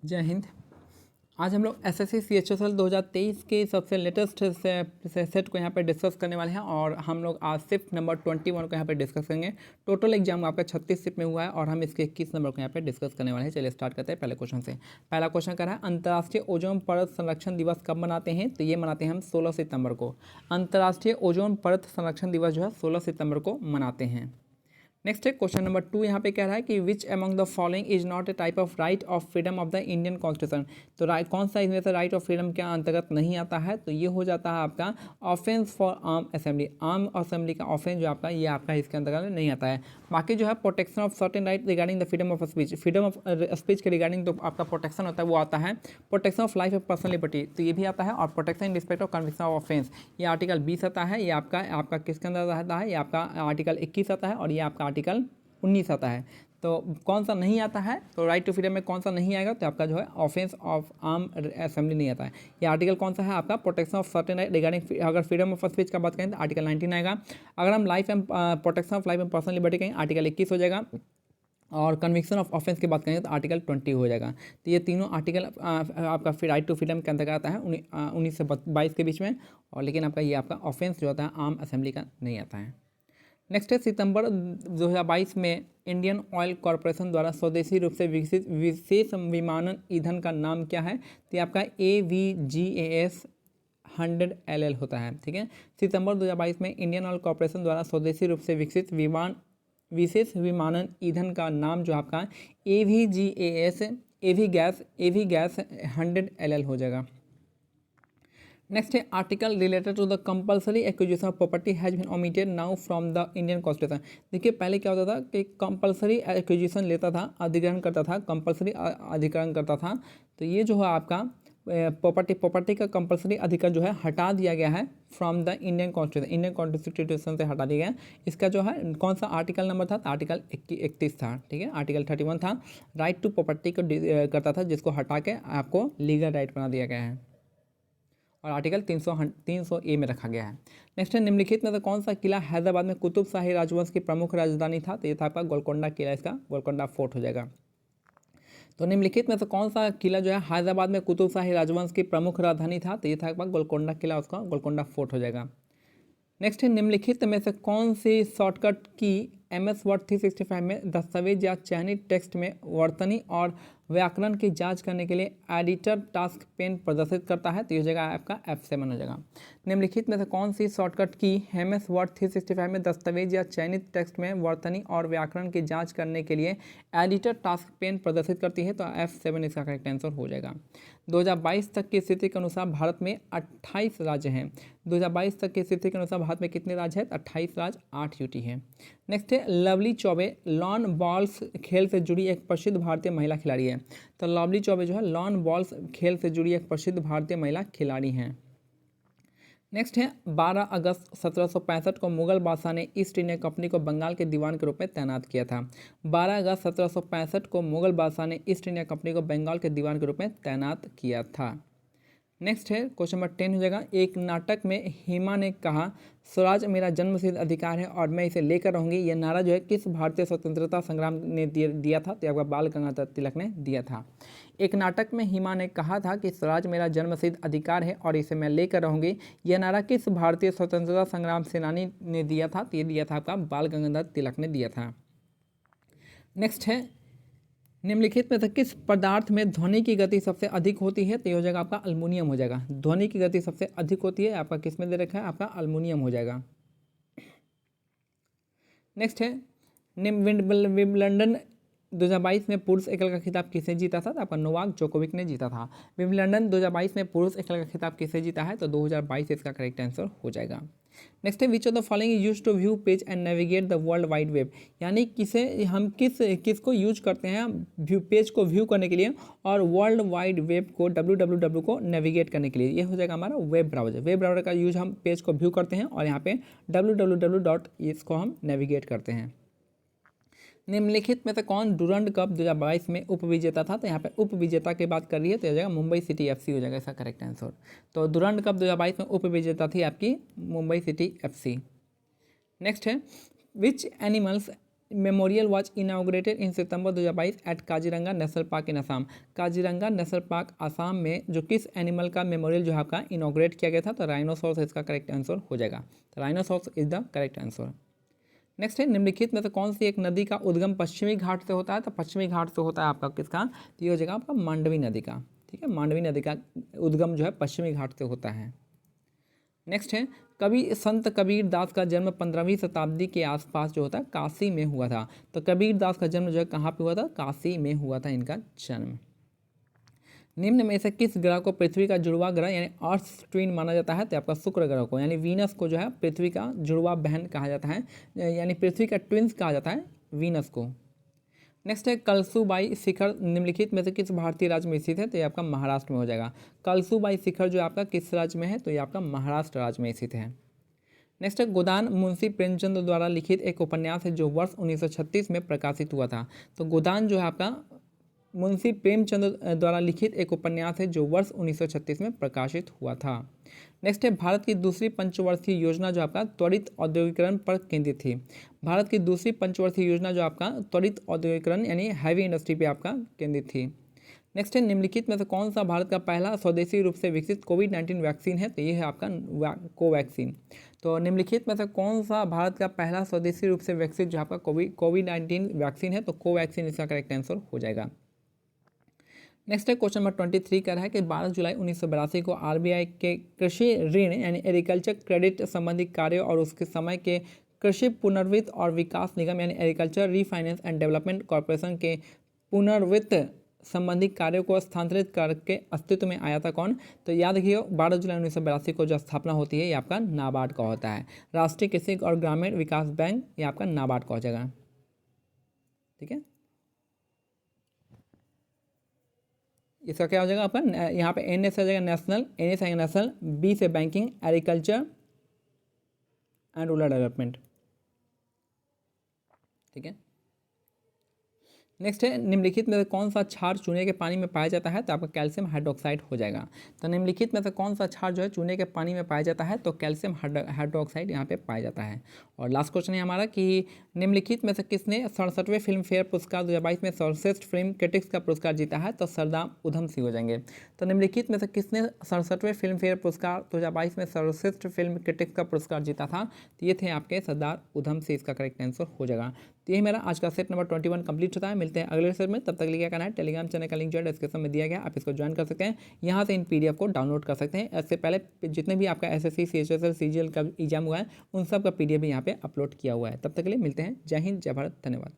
जय हिंद। आज हम लोग एसएससी CHSL 2023 के सबसे लेटेस्ट सेट को यहाँ पे डिस्कस करने वाले हैं और हम लोग आज शिफ्ट नंबर 21 को यहाँ पे डिस्कस करेंगे। टोटल एग्जाम आपका 36 शिफ्ट में हुआ है और हम इसके 21 नंबर को यहाँ पे डिस्कस करने वाले हैं। चलिए स्टार्ट करते हैं पहले क्वेश्चन से। पहला क्वेश्चन कर रहा है अंतर्राष्ट्रीय ओजोन परत संरक्षण दिवस कब मनाते हैं? तो ये मनाते हैं हम 16 सितंबर को। अंतर्राष्ट्रीय ओजोन परत संरक्षण दिवस जो है 16 सितंबर को मनाते हैं। नेक्स्ट है क्वेश्चन नंबर 2, यहाँ पे कह रहा है कि which among the following is not a type of right of freedom of the Indian constitution. तो कौन सा इसमें से राइट ऑफ फ्रीडम के अंतर्गत नहीं आता है? तो ये हो जाता है आपका offence for arm assembly. Arm assembly का ऑफेंस जो आपका ये आपका इसके अंतर्गत नहीं आता है। बाकी जो है protection of certain right regarding the freedom of speech, freedom of speech के रिगार्डिंग तो आपका प्रोटेक्शन होता है वो आता है। Protection of life of personal liberty तो ये भी आता है और protection in respect of conviction of offence ये आर्टिकल 20 आता है। ये आपका किसके अंदर रहता है? ये आपका आर्टिकल 21 आता है और ये आपका आर्टिकल 19 आता है। तो कौन सा नहीं आता है? तो राइट टू फ्रीडम में कौन सा नहीं आएगा? तो आपका जो है ऑफेंस ऑफ आर्म असेंबली नहीं आता है। ये आर्टिकल कौन सा है आपका? Protection of certain right regarding, अगर फ्रीडम ऑफ स्पीच का बात करें तो आर्टिकल 19 आएगा। अगर हम life and protection of life and personal liberty कहें आर्टिकल 21 हो जाएगा और कन्विक्शन ऑफ ऑफेंस की बात करें तो आर्टिकल 20 हो जाएगा। तो ये तीनों आर्टिकल आपका राइट टू फ्रीडम के अंतर्गत आता है 19 से 22 के बीच में। और लेकिन आपका ये आपका ऑफेंस जो होता है आर्म असेंबली का नहीं आता है। नेक्स्ट है सितंबर 2022 में इंडियन ऑयल कॉरपोरेशन द्वारा स्वदेशी रूप से विकसित विशेष विमानन ईंधन का नाम क्या है? तो ये आपका AVGAS 100 LL होता है। ठीक है, सितंबर 2022 में इंडियन ऑयल कॉरपोरेशन द्वारा स्वदेशी रूप से विकसित विशेष विमानन ईंधन का नाम जो आपका AVGAS 100 LL हो जाएगा। नेक्स्ट है article related to the compulsory acquisition of property has been omitted now from the Indian Constitution. देखिए पहले क्या होता था कि कंपलसरी एक्विजिशन लेता था, अधिग्रहण करता था, कंपलसरी अधिग्रहण करता था। तो ये जो है आपका प्रॉपर्टी का कंपलसरी अधिग्रहण जो है हटा दिया गया है फ्रॉम द इंडियन कॉन्स्टिट्यूशन से हटा दिया गया। इसका जो है कौन सा आर्टिकल नंबर था? तो आर्टिकल 31 था। ठीक है, आर्टिकल 31 था, राइट टू प्रॉपर्टी को करता था, जिसको हटा के आपको लीगल राइट बना दिया गया है और आर्टिकल 300A में रखा गया है। नेक्स्ट है निम्नलिखित में से कौन सा किला हैदराबाद में कुतुब शाही राजवंश की प्रमुख राजधानी था? तो ये था आपका गोलकोंडा किला, इसका गोलकोंडा फोर्ट हो जाएगा। तो निम्नलिखित में से कौन सा किला जो है हैदराबाद में कुतुब शाही राजवंश की प्रमुख राजधानी था? तो ये था आपका गोलकोंडा किला, उसका गोलकोंडा फोर्ट हो जाएगा। नेक्स्ट है निम्नलिखित में से कौन सी शॉर्टकट की MS वर्ड 365 में दस्तावेज या चयनित टेक्स्ट में वर्तनी और व्याकरण की जांच करने के लिए एडिटर टास्क पेन प्रदर्शित करता है? तो ये जगह आपका F7 हो जाएगा। निम्नलिखित में से कौन सी शॉर्टकट की MS वर्ड 365 में दस्तावेज या चयनित टेक्स्ट में वर्तनी और व्याकरण की जांच करने के लिए एडिटर टास्क पेन प्रदर्शित करती है? तो F7 इसका करेक्ट आंसर हो जाएगा। 2022 तक की स्थिति के अनुसार भारत में 28 राज्य हैं। 2022 तक की स्थिति के अनुसार भारत में कितने राज्य हैं? 28 राज्य, 8 यूटी है। नेक्स्ट है लवली चौबे लॉन बॉल्स खेल से जुड़ी एक प्रसिद्ध भारतीय महिला खिलाड़ी है। तो लवली चौबे जो है लॉन बॉल्स खेल से जुड़ी एक प्रसिद्ध भारतीय महिला खिलाड़ी हैं। नेक्स्ट है 12 अगस्त 1765 को मुगल बादशाह ने ईस्ट इंडिया कंपनी को बंगाल के दीवान के रूप में तैनात किया था। 12 अगस्त 1765 को मुगल बादशाह ने ईस्ट इंडिया कंपनी को बंगाल के दीवान के रूप में तैनात किया था। नेक्स्ट है क्वेश्चन नंबर 10 हो जाएगा। एक नाटक में हेमा ने कहा स्वराज मेरा जन्मसिद्ध अधिकार है और मैं इसे लेकर रहूंगी, यह नारा जो है किस भारतीय स्वतंत्रता संग्राम ने दिया था? तो आपका बाल गंगाधर तिलक ने दिया था। एक नाटक में हेमा ने कहा था कि स्वराज मेरा जन्मसिद्ध अधिकार है और इसे मैं लेकर रहूंगी, यह नारा किस भारतीय स्वतंत्रता संग्राम सेनानी ने दिया था? तो ये दिया था आपका बाल गंगाधर तिलक ने दिया था। नेक्स्ट है निम्नलिखित में से किस पदार्थ में ध्वनि की गति सबसे अधिक होती है? तो ये हो जाएगा आपका अल्मुनियम हो जाएगा। ध्वनि की गति सबसे अधिक होती है आपका किस में दे रखा है? आपका अल्मुनियम हो जाएगा। नेक्स्ट है विंबलडन 2022 में पुरुष एकल का खिताब किसने जीता था? तो आपका नोवाक जोकोविक ने जीता था। विंबलडन 2022 में पुरुष एकल का खिताब किसने जीता है? तो 2022 इसका करेक्ट आंसर हो जाएगा। नेक्स्ट है which of the following use to view page and navigate the world wide web. यानी किसको यूज करते हैं व्यू पेज को व्यू करने के लिए और वर्ल्ड वाइड वेब को www को नेविगेट करने के लिए? ये हो जाएगा हमारा वेब ब्राउजर। वेब ब्राउजर का यूज हम पेज को व्यू करते हैं और यहाँ पे www इसको हम नेविगेट करते हैं। निम्नलिखित में से कौन डुरंड कप 2022 में उपविजेता था? तो यहाँ पे उपविजेता की बात कर रही है तो यह जाएगा मुंबई सिटी FC हो जाएगा इसका करेक्ट आंसर। तो डुरंड कप 2022 में उपविजेता थी आपकी मुंबई सिटी FC। नेक्स्ट है which animals memorial was inaugurated in September 2022 at Kaziranga National Park in Assam. Kaziranga National Park Assam में जो किस एनिमल का मेमोरियल जो है आपका इनाग्रेट किया गया था, तो राइनोसॉर्स इसका करेक्ट आंसर हो जाएगा। Rhinoceros is the correct answer. Next है, निम्नलिखित में से कौन सी एक नदी का उद्गम पश्चिमी घाट से होता है, तो पश्चिमी घाट से होता है आपका किसका, तो ये हो जाएगा आपका मांडवी नदी का। ठीक है, मांडवी नदी का उद्गम जो है पश्चिमी घाट से होता है। नेक्स्ट है, संत कबीर दास का जन्म 15वीं शताब्दी के आसपास जो होता है काशी में हुआ था। तो कबीर दास का जन्म जो है कहाँ पे हुआ था, काशी में हुआ था इनका जन्म। निम्न में से किस ग्रह को पृथ्वी का जुड़वा ग्रह यानी अर्थ ट्विन माना जाता है, तो आपका शुक्र ग्रह को यानी वीनस को जो है पृथ्वी का जुड़वा बहन कहा जाता है, यानी पृथ्वी का ट्विंस कहा जाता है वीनस को। नेक्स्ट है, कलसूबाई शिखर निम्नलिखित में से किस भारतीय राज्य में स्थित है, तो ये आपका महाराष्ट्र में हो जाएगा। कलसूबाई शिखर जो आपका किस राज्य में है, तो ये आपका महाराष्ट्र राज्य में स्थित है। नेक्स्ट है, गोदान मुंशी प्रेमचंद द्वारा लिखित एक उपन्यास है जो वर्ष 1936 में प्रकाशित हुआ था। तो गोदान जो है आपका मुंशी प्रेमचंद द्वारा लिखित एक उपन्यास है जो वर्ष 1936 में प्रकाशित हुआ था। नेक्स्ट है, भारत की दूसरी पंचवर्षीय योजना जो आपका त्वरित औद्योगिकरण पर केंद्रित थी। भारत की दूसरी पंचवर्षीय योजना जो आपका त्वरित औद्योगिकरण यानी हैवी इंडस्ट्री पे आपका केंद्रित थी। नेक्स्ट है, निम्नलिखित में से कौन सा भारत का पहला स्वदेशी रूप से विकसित कोविड-19 वैक्सीन है, तो ये है आपका कोवैक्सीन। तो निम्नलिखित में से कौन सा भारत का पहला स्वदेशी रूप से विकसित जो आपका कोविड-19 वैक्सीन है, तो कोवैक्सीन इसका करेक्ट आंसर हो जाएगा। नेक्स्ट है, क्वेश्चन नंबर 23 का है कि 12 जुलाई 1982 को आरबीआई के कृषि ऋण यानी एग्रीकल्चर क्रेडिट संबंधी कार्य और उसके समय के कृषि पुनर्वित्त और विकास निगम यानी agriculture refinance and development corporation के पुनर्वित्त संबंधी कार्यों को स्थानांतरित करके अस्तित्व में आया था कौन, तो याद रखिए 12 जुलाई 1982 को जो स्थापना होती है ये आपका नाबार्ड का होता है। राष्ट्रीय कृषि और ग्रामीण विकास बैंक ये आपका नाबार्ड का हो जाएगा। ठीक है, इसका क्या हो जाएगा अपन यहाँ पे एन एस आ जाएगा नेशनल, एन एस आएगा नेशनल, बी से banking, agriculture and rural development. ठीक है, नेक्स्ट है, निम्नलिखित में से कौन सा क्षार चूने के पानी में पाया जाता है, तो आपका कैल्शियम हाइड्रोक्साइड हो जाएगा। तो निम्नलिखित में से कौन सा क्षार जो है चूने के पानी में पाया जाता है, तो कैल्शियम हाइड्रोक्साइड यहाँ पे पाया जाता है। और लास्ट क्वेश्चन है हमारा कि निम्नलिखित में से किसने 67वें फिल्म फेयर पुरस्कार 2022 में सर्वश्रेष्ठ फिल्म क्रिटिक्स का पुरस्कार जीता है, तो सरदार उधम सिंह हो जाएंगे। तो निम्नलिखित में से किसने 67वें फिल्म फेयर पुरस्कार 2022 में सर्वश्रेष्ठ फिल्म क्रिटिक्स का पुरस्कार जीता था, तो ये थे आपके सरदार उधम सिंह, इसका करेक्ट आंसर हो जाएगा। तो यही मेरा आज का सेट नंबर 21 कंप्लीट होता है। मिलते हैं अगले सेट में, तब तक लिए क्या करना है, टेलीग्राम चैनल का लिंक जो है डिस्क्रिप्शन में दिया गया, आप इसको ज्वाइन कर सकते हैं। यहाँ से इन पीडीएफ को डाउनलोड कर सकते हैं। इससे पहले जितने भी आपका एसएससी सीएचएसएल सीजीएल का एग्जाम हुआ है उन सब का पीडीएफ भी यहाँ पे अपलोड किया हुआ है। तब तक के लिए मिलते हैं। जय हिंद, जय भारत, धन्यवाद।